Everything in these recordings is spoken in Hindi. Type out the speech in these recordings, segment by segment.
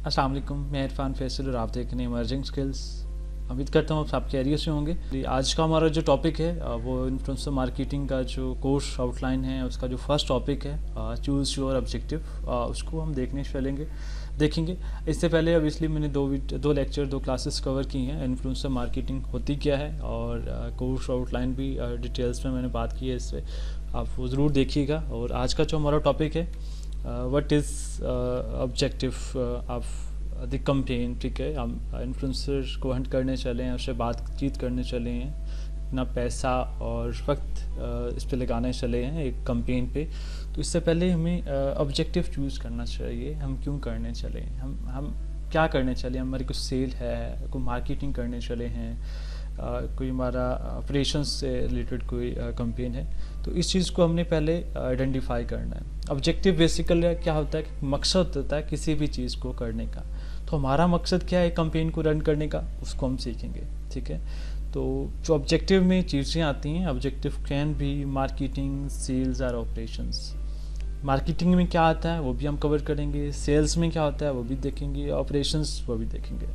अस्सलाम वालेकुम, मैं इरफान फैसल और आप देख रहे हैं इमर्जिंग स्किल्स। उम्मीद करता हूँ आप कैरियर से होंगे। आज का हमारा जो टॉपिक है वो इन्फ्लुएंसर मार्केटिंग का जो कोर्स आउटलाइन है उसका जो फर्स्ट टॉपिक है चूज़ योर ऑब्जेक्टिव, उसको हम देखेंगे। इससे पहले ऑब्वियसली मैंने दो लेक्चर, दो क्लासेस कवर की हैं। इन्फ्लुएंसर मार्केटिंग होती क्या है और कोर्स आउटलाइन भी डिटेल्स में मैंने बात की है, इससे आप वो ज़रूर देखिएगा। और आज का जो हमारा टॉपिक है what is objective of the campaign, ठीक है। हम इन्फ्लुएंसर को हंट करने चले हैं, उससे बातचीत करने चले हैं, अपना पैसा और वक्त इस पे लगाने चले हैं एक कैंपेन पे। तो इससे पहले हमें ऑब्जेक्टिव चूज़ करना चाहिए। हम क्यों करने चले हैं, हम क्या करने चले हैं। हमारी कुछ सेल है, कोई मार्केटिंग करने चले हैं, कोई हमारा ऑपरेशंस से रिलेटेड कोई कैंपेन है। तो इस चीज़ को हमने पहले आइडेंटिफाई करना है। ऑब्जेक्टिव बेसिकली क्या होता है कि मकसद होता है किसी भी चीज़ को करने का। तो हमारा मकसद क्या है कैंपेन को रन करने का, उसको हम सीखेंगे, ठीक है। तो जो ऑब्जेक्टिव में चीज़ें आती हैं, objective can be marketing, sales और ऑपरेशंस। मार्केटिंग में क्या आता है वो भी हम कवर करेंगे, सेल्स में क्या होता है वो भी देखेंगे, ऑपरेशंस वो भी देखेंगे।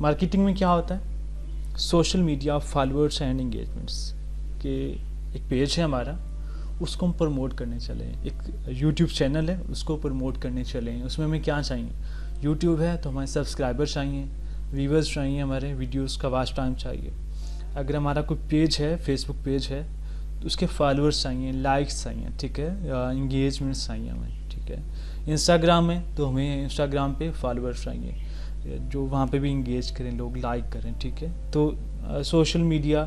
मार्केटिंग में क्या होता है, social media followers and engagements के एक पेज है हमारा, उसको हम प्रमोट करने चले हैं। एक यूट्यूब चैनल है, उसको प्रमोट करने चले हैं। उसमें हमें क्या चाहिए, यूट्यूब है तो हमारे सब्सक्राइबर चाहिए, व्यूवर्स चाहिए, हमारे वीडियोस का वॉच टाइम चाहिए। अगर हमारा कोई पेज है, फेसबुक पेज है, तो उसके फॉलोअर्स चाहिए, लाइक्स चाहिए, ठीक है, इंगेजमेंट्स चाहिए हमें, ठीक है। इंस्टाग्राम है तो हमें इंस्टाग्राम पे फॉलोअर्स चाहिए, जो वहाँ पे भी इंगेज करें, लोग लाइक करें, ठीक है। तो सोशल मीडिया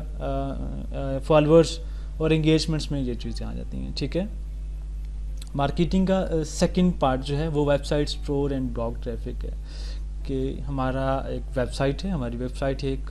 फॉलोअर्स और इंगेजमेंट्स में ये चीज़ें आ जाती हैं, ठीक है। मार्केटिंग का सेकंड पार्ट जो है वो website store and blog traffic है। कि हमारा एक वेबसाइट है, हमारी वेबसाइट है, एक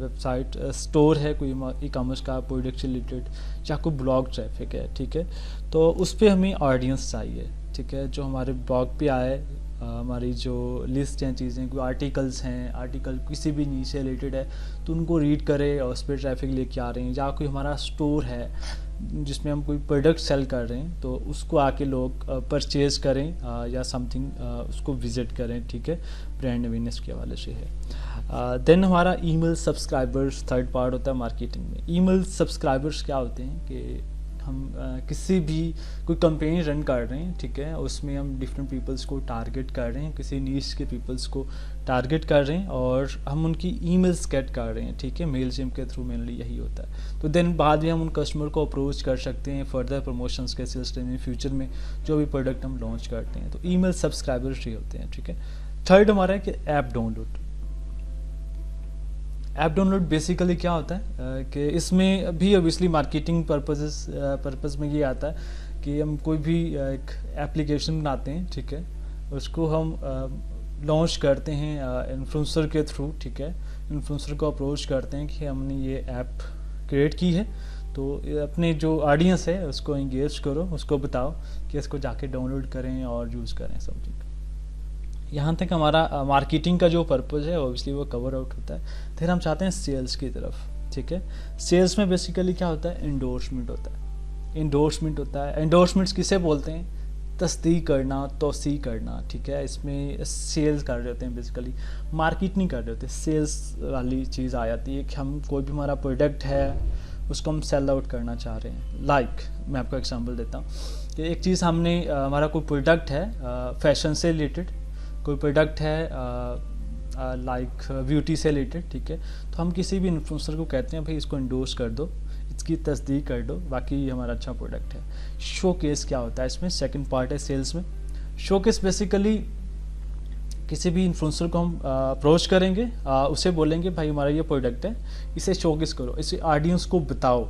वेबसाइट स्टोर है, कोई ई कॉमर्स का प्रोडक्ट से रिलेटेड, या कोई ब्लॉग ट्रैफिक है, ठीक है। तो उस पर हमें ऑडियंस चाहिए, ठीक है, जो हमारे ब्लॉग पे आए। हमारी जो लिस्ट हैं, चीज़ें, कोई आर्टिकल्स हैं, आर्टिकल किसी भी नीच से रिलेटेड है तो उनको रीड करें और उस पर ट्रैफिक लेके आ रहे हैं। या कोई हमारा स्टोर है जिसमें हम कोई प्रोडक्ट सेल कर रहे हैं तो उसको आके लोग परचेज़ करें या समथिंग उसको विज़िट करें, ठीक है, ब्रांड अवेयरनेस के हवाले से है। देन हमारा ईमेल सब्सक्राइबर्स थर्ड पार्ट होता है मार्केटिंग में। ईमेल सब्सक्राइबर्स क्या होते हैं कि हम किसी भी कोई कैंपेन रन कर रहे हैं, ठीक है, उसमें हम डिफरेंट पीपल्स को टारगेट कर रहे हैं, किसी नीश के पीपल्स को टारगेट कर रहे हैं और हम उनकी ईमेल्स गेट कर रहे हैं, ठीक है, मेल जिम के थ्रू मेनली यही होता है। तो देन बाद में हम उन कस्टमर को अप्रोच कर सकते हैं फर्दर प्रमोशंस के सिलसिले में, फ्यूचर में जो भी प्रोडक्ट हम लॉन्च करते हैं। तो ईमेल सब्सक्राइबर्स ही होते हैं, ठीक है। थर्ड हमारा है कि app download. App download basically क्या होता है कि इसमें भी ऑब्वियसली मार्केटिंग पर्पस में ये आता है कि हम कोई भी एक एप्लीकेशन बनाते हैं, ठीक है, उसको हम लॉन्च करते हैं इन्फ्लुएंसर के थ्रू, ठीक है। इन्फ्लुएंसर को अप्रोच करते हैं कि हमने ये ऐप क्रिएट की है, तो अपने जो ऑडियंस है उसको इंगेज करो, उसको बताओ कि इसको जाके डाउनलोड करें और यूज़ करें समथिंग। यहाँ तक हमारा मार्केटिंग का जो पर्पज़ है ऑब्वियसली वो कवर आउट होता है। फिर हम चाहते हैं सेल्स की तरफ, ठीक है। सेल्स में बेसिकली क्या होता है, इंडोर्समेंट होता है। इंडोर्समेंट्स किसे बोलते हैं, तस्दीक करना, तौसीक करना, ठीक है। इसमें सेल्स कर रहे होते हैं, बेसिकली मार्केट नहीं कर रहे होते, सेल्स वाली चीज़ आ जाती है कि हम कोई भी हमारा प्रोडक्ट है उसको हम सेल आउट करना चाह रहे हैं। मैं आपको एग्जांपल देता हूँ कि एक चीज़ हमने हमारा कोई प्रोडक्ट है फैशन से रिलेटेड, कोई प्रोडक्ट है लाइक ब्यूटी से रिलेटेड, ठीक है। तो हम किसी भी इन्फ्लुएंसर को कहते हैं भाई इसको इंडोर्स कर दो, इसकी तस्दीक कर दो, बाकी ये हमारा अच्छा प्रोडक्ट है। शोकेस क्या होता है, इसमें सेकंड पार्ट है सेल्स में। शोकेस बेसिकली किसी भी इन्फ्लुएंसर को हम अप्रोच करेंगे, उसे बोलेंगे भाई हमारा ये प्रोडक्ट है, इसे शोकेस करो, इसे ऑडियंस को बताओ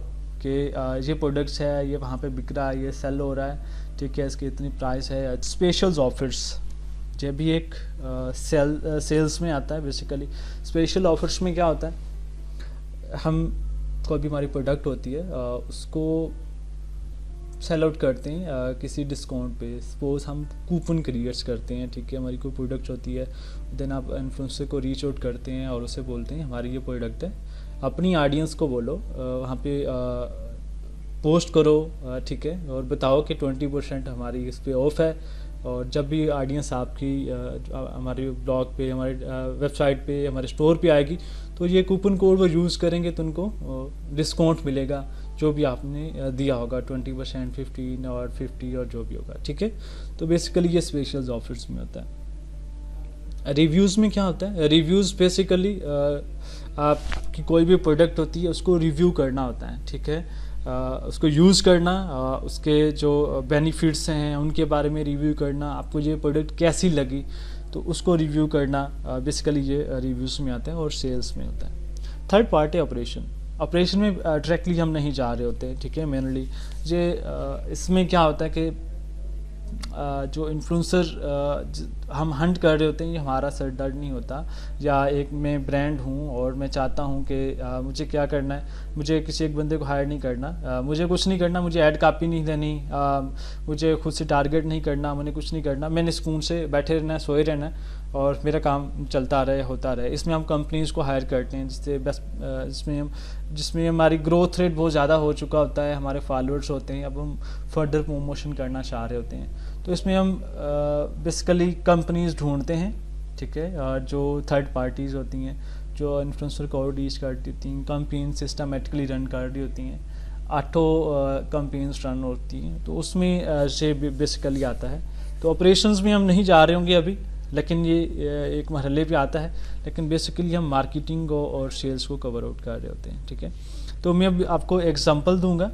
कि ये प्रोडक्ट्स है, ये वहाँ पे बिक रहा है, ये सेल हो रहा है, ठीक है, इसकी इतनी प्राइस है। स्पेशल ऑफर्स जब भी एक सेल्स में आता है। बेसिकली स्पेशल ऑफर्स में क्या होता है, हम कोई भी हमारी प्रोडक्ट होती है उसको सेल आउट करते हैं किसी डिस्काउंट पे। सपोज हम कूपन क्रिएट्स करते हैं, ठीक है, हमारी कोई प्रोडक्ट होती है, देन आप इन्फ्लुएंसर को रीच आउट करते हैं और उसे बोलते हैं हमारी ये प्रोडक्ट है, अपनी ऑडियंस को बोलो वहाँ पे पोस्ट करो, ठीक है, और बताओ कि 20% हमारी इस पर ऑफ है, और जब भी ऑडियंस आपकी हमारे ब्लॉग पे, हमारे वेबसाइट पे, हमारे स्टोर पे आएगी, तो ये कूपन कोड वो यूज़ करेंगे तो उनको डिस्काउंट मिलेगा जो भी आपने दिया होगा, 20%, 15 और 50 और जो भी होगा, ठीक है। तो बेसिकली ये स्पेशल ऑफर्स में होता है। रिव्यूज़ में क्या होता है, रिव्यूज़ बेसिकली आपकी कोई भी प्रोडक्ट होती है उसको रिव्यू करना होता है, ठीक है। उसको यूज़ करना, उसके जो बेनिफिट्स हैं उनके बारे में रिव्यू करना, आपको ये प्रोडक्ट कैसी लगी तो उसको रिव्यू करना, बेसिकली ये रिव्यूज़ में आता है और सेल्स में होता है। थर्ड पार्ट है ऑपरेशन में डायरेक्टली हम नहीं जा रहे होते, ठीक है। मेनली ये इसमें क्या होता है कि जो इन्फ्लुएंसर हम हंट कर रहे होते हैं, ये हमारा सर दर्द नहीं होता। या एक मैं ब्रांड हूँ और मैं चाहता हूँ कि मुझे क्या करना है, मुझे किसी एक बंदे को हायर नहीं करना, मुझे कुछ नहीं करना, मुझे ऐड कॉपी नहीं देनी, मुझे खुद से टारगेट नहीं करना, मैंने कुछ नहीं करना, मैंने सुकून से बैठे रहना है, सोए रहना है और मेरा काम चलता रहे, होता रहे। इसमें हम कंपनीज़ को हायर करते हैं जिससे बस जिसमें हमारी ग्रोथ रेट बहुत ज़्यादा हो चुका होता है, हमारे फॉलोअर्स होते हैं, अब हम फर्दर प्रमोशन करना चाह रहे होते हैं, तो इसमें हम बेसिकली कंपनीज़ ढूंढते हैं, ठीक है। जो थर्ड पार्टीज़ होती हैं जो इन्फ्लुएंसर को रीच करती होती हैं, कंपेन सिस्टमेटिकली रन कर रही होती हैं, 8 कंपेन्स रन होती हैं, तो उसमें से बेसिकली आता है। तो ऑपरेशंस में हम नहीं जा रहे होंगे अभी, लेकिन ये एक मरहले पे आता है, लेकिन बेसिकली हम मार्केटिंग और सेल्स को कवर आउट कर रहे होते हैं, ठीक है। तो मैं अब आपको एग्जांपल दूंगा,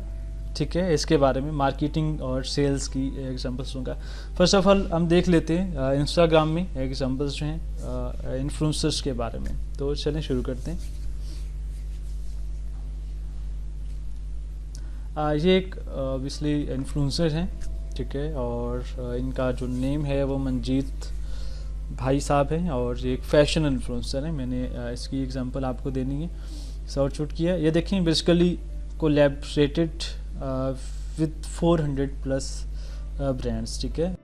ठीक है, इसके बारे में मार्केटिंग और सेल्स की एग्जांपल्स दूंगा। फर्स्ट ऑफ ऑल हम देख लेते हैं इंस्टाग्राम में एग्जांपल्स जो हैं इन्फ्लुएंसर्स के बारे में। तो चलें शुरू करते हैं। ये एक ऑब्वियसली इन्फ्लुएंसर हैं, ठीक है, और इनका जो नेम है वो मंजीत भाई साहब हैं और ये एक फैशन इन्फ्लुएंसर है। मैंने इसकी एग्जांपल आपको देनी है, सर्च आउट किया। ये देखें बेसिकली कोलैबोरेटेड विद 400+ ब्रांड्स, ठीक है।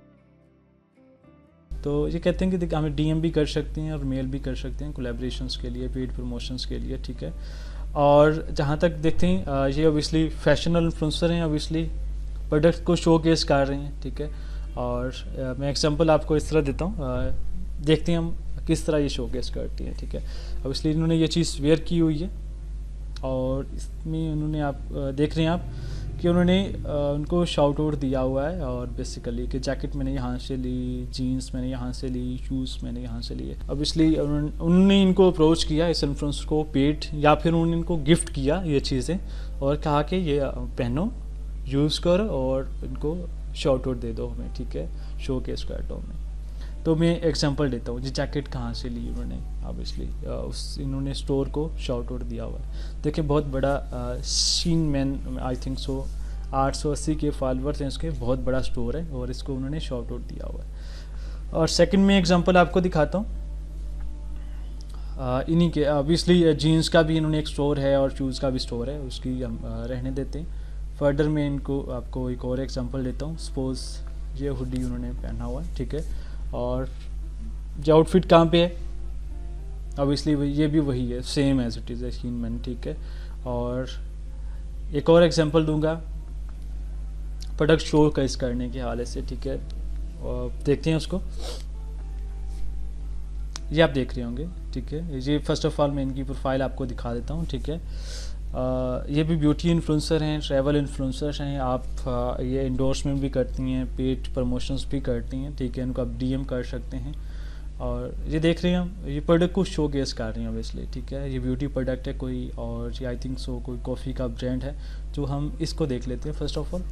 तो ये कहते हैं कि हमें डीएम भी कर सकते हैं और मेल भी कर सकते हैं कोलैबोरेशंस के लिए, पेड प्रमोशंस के लिए, ठीक है। और जहाँ तक देखते हैं ये ऑब्वियसली फैशनल इन्फ्लुएंसर हैं, ऑब्वियसली प्रोडक्ट को शो केस कर रहे हैं, ठीक है। और मैं एग्जांपल आपको इस तरह देता हूँ, देखते हैं हम किस तरह ये शो केस करती हैं, ठीक है। ऑब्वियसली इन्होंने ये चीज़ वेयर की हुई है और इसमें उन्होंने आप देख रहे हैं आप कि उन्होंने उनको शाउट आउट दिया हुआ है और बेसिकली कि जैकेट मैंने यहाँ से ली, जीन्स मैंने यहाँ से ली, शूज़ मैंने यहाँ से लिए। ऑब्वियसली उन्होंने इनको अप्रोच किया, इस इन्फ्लुएंसर को पेड या फिर उन्होंने इनको गिफ्ट किया ये चीज़ें और कहा कि ये पहनो, यूज़ करो और इनको शाउट आउट दे दो हमें, ठीक है, शो केस कर दो हमें। तो मैं एग्जांपल देता हूँ, ये जैकेट कहाँ से ली उन्होंने, ऑब्वियसली इन्होंने स्टोर को शाउट आउट दिया हुआ है। देखिए बहुत बड़ा शीन मैन, आई थिंक सो 880 के फॉलोअर्स हैं इसके, बहुत बड़ा स्टोर है और इसको उन्होंने शाउट आउट दिया हुआ है। और सेकंड में एग्जांपल आपको दिखाता हूँ इन्हीं के, ऑब्वियसली जीन्स का भी इन्होंने एक स्टोर है और शूज़ का भी स्टोर है, उसकी हम रहने देते हैं। फर्दर में इनको आपको एक और एग्जांपल देता हूँ। सपोज़ ये हुडी उन्होंने पहना हुआ है, ठीक है, और जो आउटफिट कहाँ पे है, ऑब्वियसली ये भी वही है, same as it is a sheen man, ठीक है। और एक और एग्जांपल दूंगा प्रोडक्ट शो केस करने के हवाले से, ठीक है, और देखते हैं उसको। ये आप देख रहे होंगे, ठीक है। ये फर्स्ट ऑफ ऑल मैं इनकी प्रोफाइल आपको दिखा देता हूँ, ठीक है। ये भी ब्यूटी इन्फ्लुएंसर हैं, ट्रैवल इन्फ्लुएंसर हैं। आप ये इंडोर्समेंट भी करती हैं, पेड प्रमोशंस भी करती हैं, ठीक है, इनको आप डीएम कर सकते हैं। और ये देख रहे हैं हम, ये प्रोडक्ट को शो केस कर रही हैं ऑब्वियसली, ठीक है। ये ब्यूटी प्रोडक्ट है कोई, और ये आई थिंक सो कोई कॉफ़ी का ब्रांड है, जो हम इसको देख लेते हैं। फर्स्ट ऑफ ऑल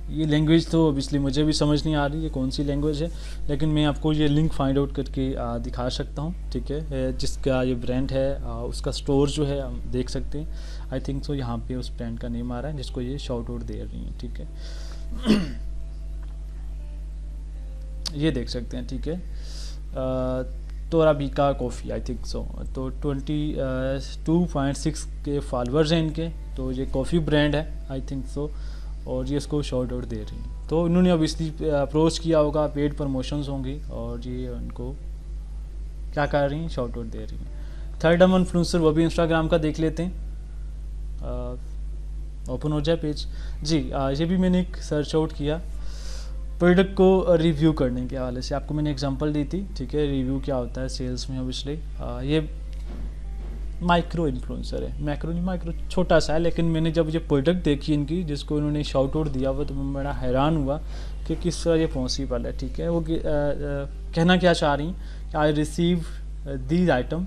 ये लैंग्वेज तो ऑब्वियसली मुझे भी समझ नहीं आ रही है कौन सी लैंग्वेज है, लेकिन मैं आपको ये लिंक फाइंड आउट करके दिखा सकता हूँ, ठीक है। जिसका ये ब्रांड है उसका स्टोर जो है हम देख सकते हैं। आई थिंक सो यहाँ पे उस ब्रांड का नेम आ रहा है जिसको ये शाउट आउट दे रही हैं, ठीक है। ये देख सकते हैं, ठीक है। तोराबिका कॉफ़ी, आई थिंक सो, तो 22.6 के फॉलोअर्स हैं इनके, तो ये कॉफ़ी ब्रांड है आई थिंक सो, और ये इसको शाउट आउट दे रही हैं। तो इन्होंने ऑब्वियसली अप्रोच किया होगा, पेड प्रमोशंस होंगी और ये उनको क्या कर रही हैं, शाउट आउट दे रही हैं। थर्ड हम इन्फ्लुएंसर वो भी इंस्टाग्राम का देख लेते हैं। ओपन हो जाए पेज जी। ये भी मैंने एक सर्च आउट किया प्रोडक्ट को रिव्यू करने के हवाले से आपको मैंने एग्जांपल दी थी, ठीक है। रिव्यू क्या होता है सेल्स में, ऑब्वियसली ये माइक्रो इन्फ्लुएंसर है, मैक्रो नहीं, माइक्रो छोटा सा है, लेकिन मैंने जब ये प्रोडक्ट देखी इनकी जिसको उन्होंने शाउट आउट दिया हुआ, तो मैं बड़ा हैरान हुआ कि किस तरह ये पॉसिबल है, ठीक है। वो कहना क्या चाह रही कि I receive these item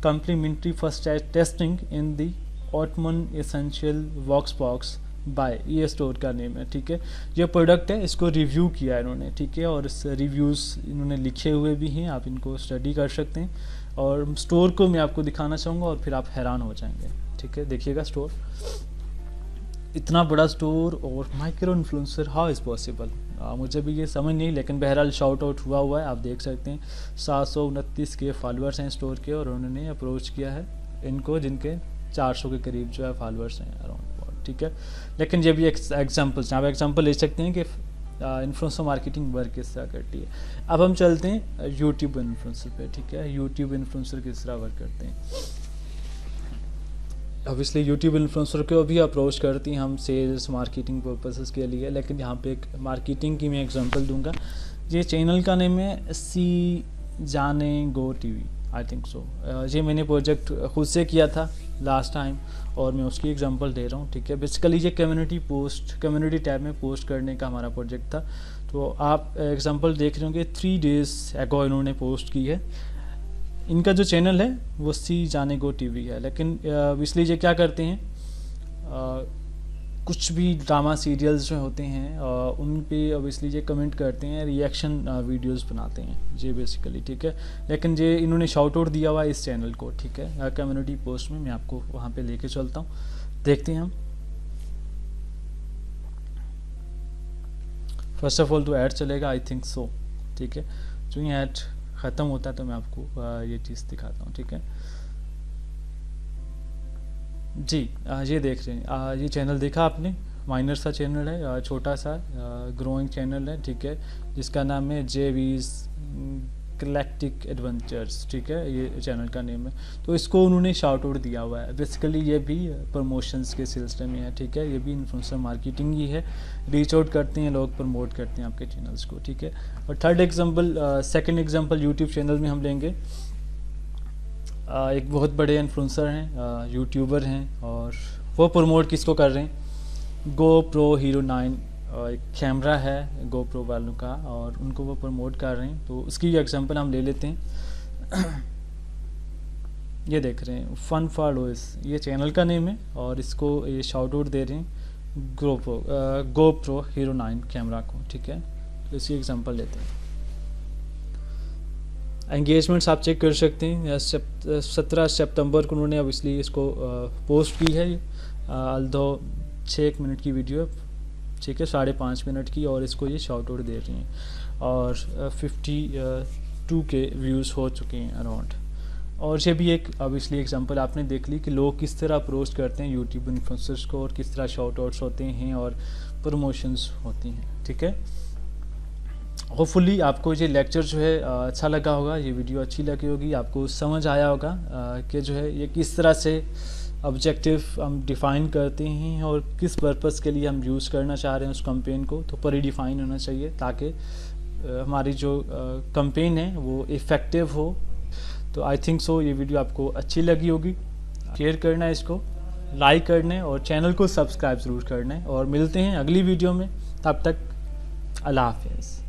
complimentary first tasting in the autumn essential vox box by, ये स्टोर का नेम है, ठीक है। ये प्रोडक्ट है, इसको रिव्यू किया है इन्होंने, ठीक है, और इस रिव्यूज़ इन्होंने लिखे हुए भी हैं, आप इनको स्टडी कर सकते हैं। और स्टोर को मैं आपको दिखाना चाहूँगा और फिर आप हैरान हो जाएंगे, ठीक है। देखिएगा स्टोर, इतना बड़ा स्टोर और micro influencer, how is possible, मुझे भी ये समझ नहीं, लेकिन बहरहाल शाउट आउट हुआ है, आप देख सकते हैं। 729 के फॉलोअर्स हैं स्टोर के, और उन्होंने अप्रोच किया है इनको जिनके 400 के करीब जो है फॉलोअर्स हैं अराउंड, ठीक है। लेकिन ये भी एग्जाम्पल्स हैं, आप एग्जाम्पल ले सकते हैं कि इन्फ्लुएंसर मार्केटिंग वर्क किस तरह करती है। अब हम चलते हैं यूट्यूब इन्फ्लुएंसर पे, ठीक है। यूट्यूब इन्फ्लुएंसर किस तरह वर्क करते हैं। ऑब्वियसली यूट्यूब इन्फ्लुएंसर को भी अप्रोच करती हैं हम सेल्स मार्केटिंग पर्पसेस के लिए, लेकिन यहाँ पे एक मार्केटिंग की मैं एग्जांपल दूंगा। ये चैनल का नेम है सी जाने गो टीवी, आई थिंक सो। ये मैंने प्रोजेक्ट खुद से किया था लास्ट टाइम, और मैं उसकी एग्जांपल दे रहा हूँ, ठीक है। बेसिकली ये कम्युनिटी टैब में पोस्ट करने का हमारा प्रोजेक्ट था। तो आप एग्जांपल देख रहे होंगे 3 डेज़ एगो इन्होंने पोस्ट की है। इनका जो चैनल है वो सी जाने गो टीवी है, लेकिन इसलिए ये क्या करते हैं, कुछ भी ड्रामा सीरियल्स जो होते हैं उन पे ऑब्वियसली ये कमेंट करते हैं, रिएक्शन वीडियोस बनाते हैं ये बेसिकली, ठीक है। लेकिन ये इन्होंने शाउट आउट दिया हुआ है इस चैनल को, ठीक है। कम्युनिटी पोस्ट में मैं आपको वहाँ पे लेके चलता हूँ, देखते हैं हम। फर्स्ट ऑफ ऑल तो ऐड चलेगा, आई थिंक सो, ठीक है। जो ये ऐड ख़त्म होता है तो मैं आपको ये चीज़ दिखाता हूँ, ठीक है जी। ये देख रहे हैं, ये चैनल देखा आपने, माइनर सा चैनल है, छोटा सा ग्रोइंग चैनल है, ठीक है, जिसका नाम है जेवीज गैलेक्टिक एडवेंचर्स, ठीक है, ये चैनल का नेम है। तो इसको उन्होंने शाउट आउट दिया हुआ है। बेसिकली ये भी प्रमोशंस के सिलसिले में है, ठीक है। ये भी इन्फ्लुएंसर मार्केटिंग ही है, रीच आउट करते हैं लोग, प्रमोट करते हैं आपके चैनल्स को, ठीक है। और third example, second example YouTube channel में हम लेंगे। एक बहुत बड़े इन्फ्लुएंसर हैं, यूट्यूबर हैं, और वो प्रमोट किसको कर रहे हैं, गो प्रो हीरो 9 एक कैमरा है गो प्रो वालों का, और उनको वो प्रमोट कर रहे हैं। तो उसकी एग्जांपल हम ले लेते हैं। ये देख रहे हैं फन फॉर लॉयस, ये चैनल का नेम है, और इसको ये शाउट आउट दे रहे हैं गो प्रो हीरो 9 कैमरा को, ठीक है। तो इसकी एग्जांपल लेते हैं। एंगेजमेंट्स आप चेक कर सकते हैं, 17 सितंबर को उन्होंने ऑब्वियसली इसको पोस्ट की है। अल्दो 6 मिनट की वीडियो, ठीक है, 5.5 मिनट की, और इसको ये शाउट आउट दे रही हैं, और 52 के व्यूज़ हो चुके हैं अराउंड। और ये भी एक ऑब्वियसली एग्जांपल आपने देख ली कि लोग किस तरह अप्रोच करते हैं यूट्यूब इन्फ्लुएंसर्स को, और किस तरह शाउट आउट्स होते हैं और प्रमोशंस होती हैं, ठीक है। होपफुली आपको ये लेक्चर जो है अच्छा लगा होगा, ये वीडियो अच्छी लगी होगी, आपको समझ आया होगा कि जो है ये किस तरह से ऑब्जेक्टिव हम डिफ़ाइन करते हैं और किस पर्पस के लिए हम यूज़ करना चाह रहे हैं उस कैंपेन को। तो पर डिफ़ाइन होना चाहिए ताकि हमारी जो कैंपेन है वो इफ़ेक्टिव हो। तो आई थिंक सो ये वीडियो आपको अच्छी लगी होगी। शेयर करना है इसको, लाइक करना है, और चैनल को सब्सक्राइब ज़रूर करना है, और मिलते हैं अगली वीडियो में। तब तक अल्लाह हाफ़िज़।